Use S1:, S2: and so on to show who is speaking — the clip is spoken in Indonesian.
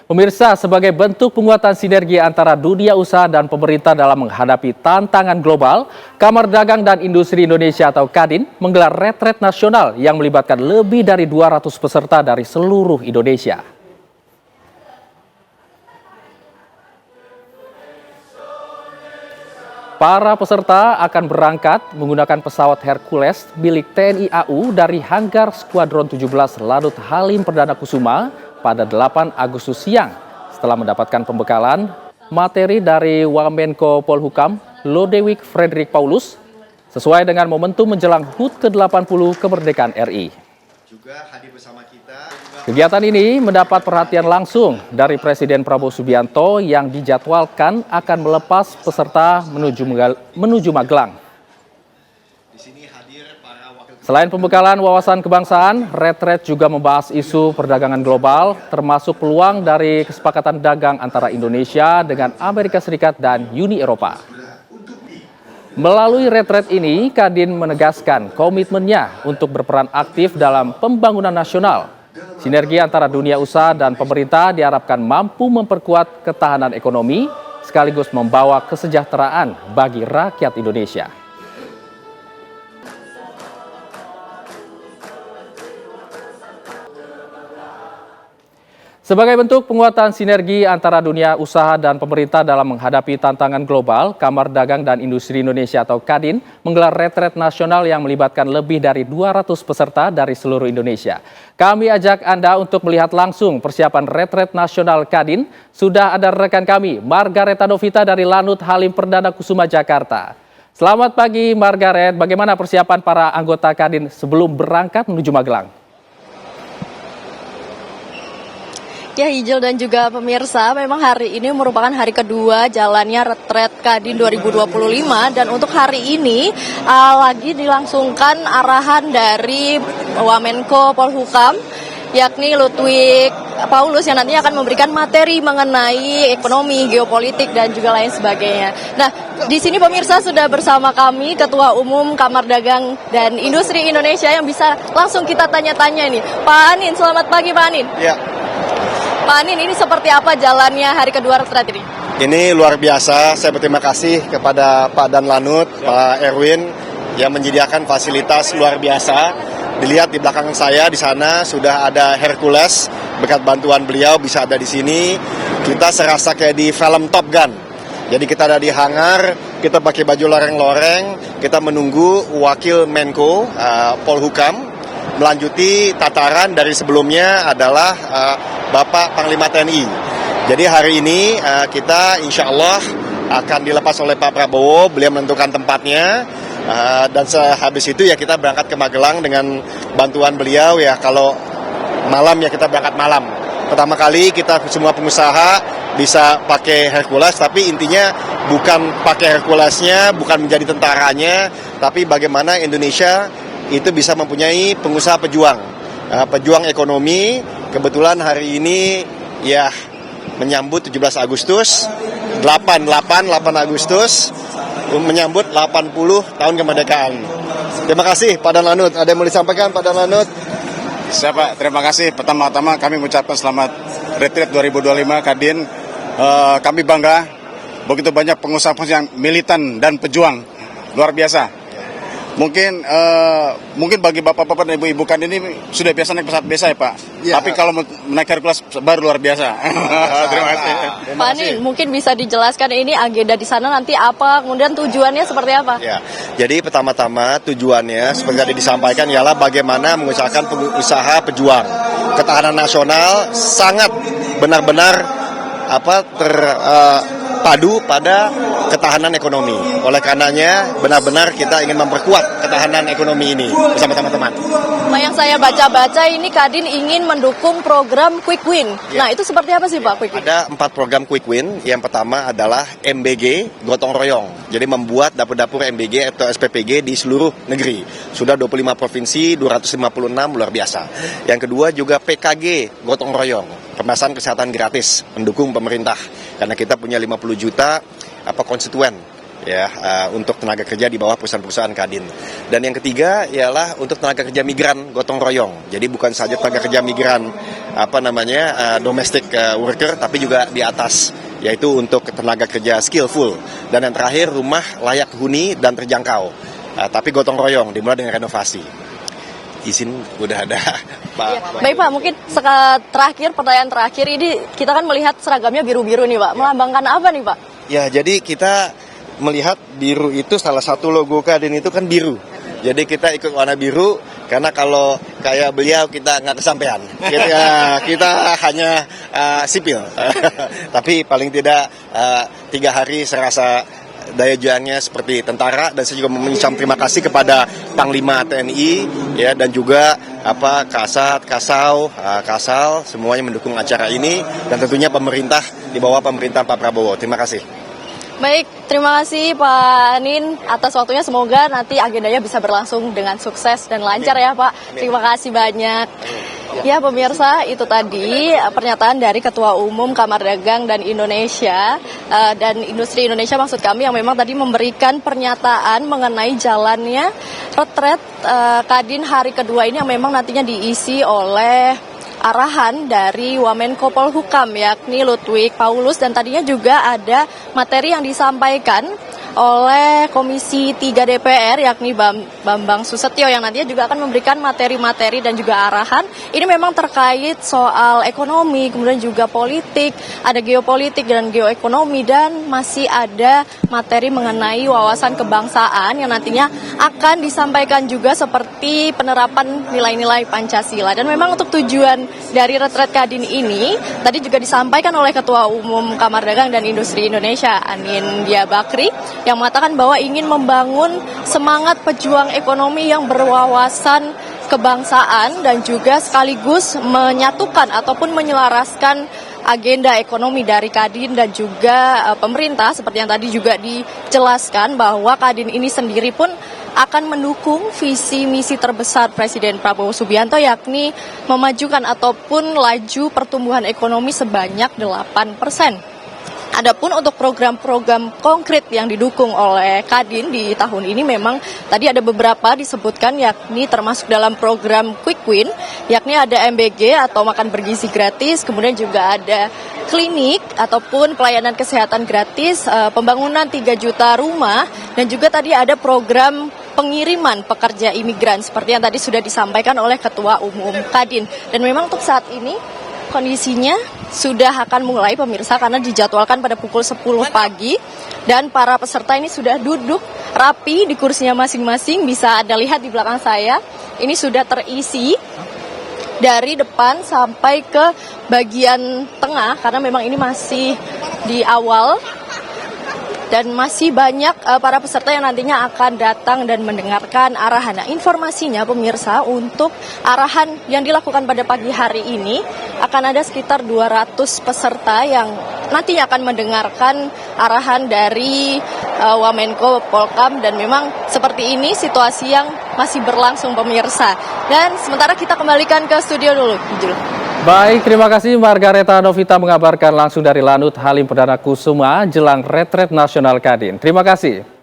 S1: Pemirsa, sebagai bentuk penguatan sinergi antara dunia usaha dan pemerintah dalam menghadapi tantangan global, Kamar Dagang dan Industri Indonesia atau Kadin menggelar retret nasional yang melibatkan lebih dari 200 peserta dari seluruh Indonesia. Para peserta akan berangkat menggunakan pesawat Hercules milik TNI AU dari Hanggar Skuadron 17 Lanut Halim Perdana Kusuma pada 8 Agustus siang setelah mendapatkan pembekalan materi dari Wamenko Polhukam Lodewijk Frederick Paulus sesuai dengan momentum menjelang HUT ke-80 kemerdekaan RI. Kegiatan ini mendapat perhatian langsung dari Presiden Prabowo Subianto yang dijadwalkan akan melepas peserta menuju Magelang. Selain pembekalan wawasan kebangsaan, retret juga membahas isu perdagangan global, termasuk peluang dari kesepakatan dagang antara Indonesia dengan Amerika Serikat dan Uni Eropa. Melalui retret ini, Kadin menegaskan komitmennya untuk berperan aktif dalam pembangunan nasional. Sinergi antara dunia usaha dan pemerintah diharapkan mampu memperkuat ketahanan ekonomi, sekaligus membawa kesejahteraan bagi rakyat Indonesia. Sebagai bentuk penguatan sinergi antara dunia usaha dan pemerintah dalam menghadapi tantangan global, Kamar Dagang dan Industri Indonesia atau Kadin menggelar retret nasional yang melibatkan lebih dari 200 peserta dari seluruh Indonesia. Kami ajak Anda untuk melihat langsung persiapan retret nasional Kadin. Sudah ada rekan kami, Margaret Novita dari Lanut Halim Perdana Kusuma, Jakarta. Selamat pagi Margaret, bagaimana persiapan para anggota Kadin sebelum berangkat menuju Magelang?
S2: Ya, Hijau dan juga pemirsa, memang hari ini merupakan hari kedua jalannya retret Kadin 2025 dan untuk hari ini lagi dilangsungkan arahan dari Wamenko Polhukam yakni Lodewijk Paulus yang nantinya akan memberikan materi mengenai ekonomi, geopolitik dan juga lain sebagainya. Nah, di sini pemirsa sudah bersama kami Ketua Umum Kamar Dagang dan Industri Indonesia yang bisa langsung kita tanya-tanya nih. Pak Anin, selamat pagi Pak Anin.
S3: Ya.
S2: Pak Anin, ini seperti apa jalannya hari kedua retret ini?
S3: Ini luar biasa, saya berterima kasih kepada Pak Dan Lanut, Pak Erwin yang menyediakan fasilitas luar biasa. Dilihat di belakang saya di sana sudah ada Hercules, berkat bantuan beliau bisa ada di sini. Kita serasa kayak di film Top Gun. Jadi kita ada di hangar, kita pakai baju loreng-loreng, kita menunggu Wakil Menko Polhukam melanjuti tataran dari sebelumnya adalah Bapak Panglima TNI. Jadi hari ini kita insya Allah akan dilepas oleh Pak Prabowo, beliau menentukan tempatnya. Dan sehabis itu ya kita berangkat ke Magelang dengan bantuan beliau ya, kalau malam ya kita berangkat malam. Pertama kali kita semua pengusaha bisa pakai Hercules, tapi intinya bukan pakai Herculesnya, bukan menjadi tentaranya, tapi bagaimana Indonesia itu bisa mempunyai pengusaha pejuang, pejuang ekonomi. Kebetulan hari ini ya menyambut 17 Agustus, 8 Agustus, menyambut 80 tahun kemerdekaan. Terima kasih Pak Dan Lanut. Ada yang mau disampaikan Pak Dan Lanut?
S4: Siapa? Terima kasih. Pertama-tama kami mengucapkan selamat retret 2025 Kadin. Kami bangga begitu banyak pengusaha-pengusaha yang militan dan pejuang. Luar biasa. Mungkin bagi bapak-bapak dan ibu-ibu kan ini sudah biasa naik pesawat biasa ya Pak. Ya. Tapi kalau naik Hercules baru luar biasa. Terima kasih.
S2: Pak Anin, mungkin bisa dijelaskan ini agenda di sana nanti apa, kemudian tujuannya seperti apa?
S3: Ya, jadi pertama-tama tujuannya seperti tadi disampaikan ialah bagaimana mengusahakan pengusaha pejuang. Ketahanan nasional sangat benar-benar terpadu pada ketahanan ekonomi. Oleh karenanya benar-benar kita ingin memperkuat ketahanan ekonomi ini bersama teman-teman.
S2: Yang saya baca-baca ini Kadin ingin mendukung program Quick Win. Ya. Nah, itu seperti apa sih Pak Quick Win?
S3: Ada 4 program Quick Win. Yang pertama adalah MBG gotong royong. Jadi membuat dapur-dapur MBG atau SPPG di seluruh negeri. Sudah 25 provinsi, 256, luar biasa. Yang kedua juga PKG gotong royong. Pemasaran kesehatan gratis, mendukung pemerintah. Karena kita punya 50 juta konstituen ya untuk tenaga kerja di bawah perusahaan-perusahaan Kadin. Dan yang ketiga ialah untuk tenaga kerja migran gotong royong. Jadi bukan saja tenaga kerja migran domestic worker, tapi juga di atas, yaitu untuk tenaga kerja skillful. Dan yang terakhir, rumah layak huni dan terjangkau, tapi gotong royong, dimulai dengan renovasi. Izin udah ada, Pak.
S2: Ya, baik Pak, mungkin pertanyaan terakhir ini kita kan melihat seragamnya biru-biru nih Pak, melambangkan apa nih Pak?
S3: Ya, jadi kita melihat biru itu salah satu logo Kadin itu kan biru. Jadi kita ikut warna biru karena kalau kayak beliau kita nggak kesampaian. Kita hanya sipil. Tapi paling tidak 3 hari saya rasa daya juangnya seperti tentara, dan saya juga mengucapkan terima kasih kepada Panglima TNI ya, dan juga Kasat, Kasal semuanya mendukung acara ini, dan tentunya pemerintah di bawah pemerintahan Pak Prabowo. Terima kasih.
S2: Baik, terima kasih Pak Anin atas waktunya. Semoga nanti agendanya bisa berlangsung dengan sukses dan lancar ya Pak. Terima kasih banyak. Ya pemirsa, itu tadi pernyataan dari Ketua Umum Kamar Dagang dan Indonesia dan Industri Indonesia maksud kami, yang memang tadi memberikan pernyataan mengenai jalannya retret Kadin hari kedua ini, yang memang nantinya diisi oleh arahan dari Wamenko Polhukam yakni Ludwig Paulus, dan tadinya juga ada materi yang disampaikan oleh Komisi 3 DPR yakni Bambang Susetio, yang nantinya juga akan memberikan materi-materi dan juga arahan. Ini memang terkait soal ekonomi, kemudian juga politik, ada geopolitik dan geoekonomi, dan masih ada materi mengenai wawasan kebangsaan yang nantinya akan disampaikan juga seperti penerapan nilai-nilai Pancasila. Dan memang untuk tujuan dari retret Kadin ini tadi juga disampaikan oleh Ketua Umum Kamar Dagang dan Industri Indonesia Anindya Bakri, yang mengatakan bahwa ingin membangun semangat pejuang ekonomi yang berwawasan kebangsaan dan juga sekaligus menyatukan ataupun menyelaraskan agenda ekonomi dari Kadin dan juga pemerintah, seperti yang tadi juga dijelaskan bahwa Kadin ini sendiri pun akan mendukung visi misi terbesar Presiden Prabowo Subianto, yakni memajukan ataupun laju pertumbuhan ekonomi sebanyak 8%. Adapun untuk program-program konkret yang didukung oleh Kadin di tahun ini, memang tadi ada beberapa disebutkan, yakni termasuk dalam program Quick Win, yakni ada MBG atau makan bergizi gratis, kemudian juga ada klinik ataupun pelayanan kesehatan gratis, pembangunan 3 juta rumah, dan juga tadi ada program pengiriman pekerja imigran seperti yang tadi sudah disampaikan oleh Ketua Umum Kadin. Dan memang untuk saat ini kondisinya sudah akan mulai pemirsa, karena dijadwalkan pada pukul 10 pagi dan para peserta ini sudah duduk rapi di kursinya masing-masing. Bisa Anda lihat di belakang saya, ini sudah terisi dari depan sampai ke bagian tengah, karena memang ini masih di awal dan masih banyak para peserta yang nantinya akan datang dan mendengarkan arahan. Nah, informasinya pemirsa, untuk arahan yang dilakukan pada pagi hari ini akan ada sekitar 200 peserta yang nantinya akan mendengarkan arahan dari Wamenko Polhukam, dan memang seperti ini situasi yang masih berlangsung pemirsa. Dan sementara kita kembalikan ke studio dulu, Ijul.
S1: Baik, terima kasih Margareta Novita mengabarkan langsung dari Lanut Halim Perdana Kusuma jelang retret nasional Kadin. Terima kasih.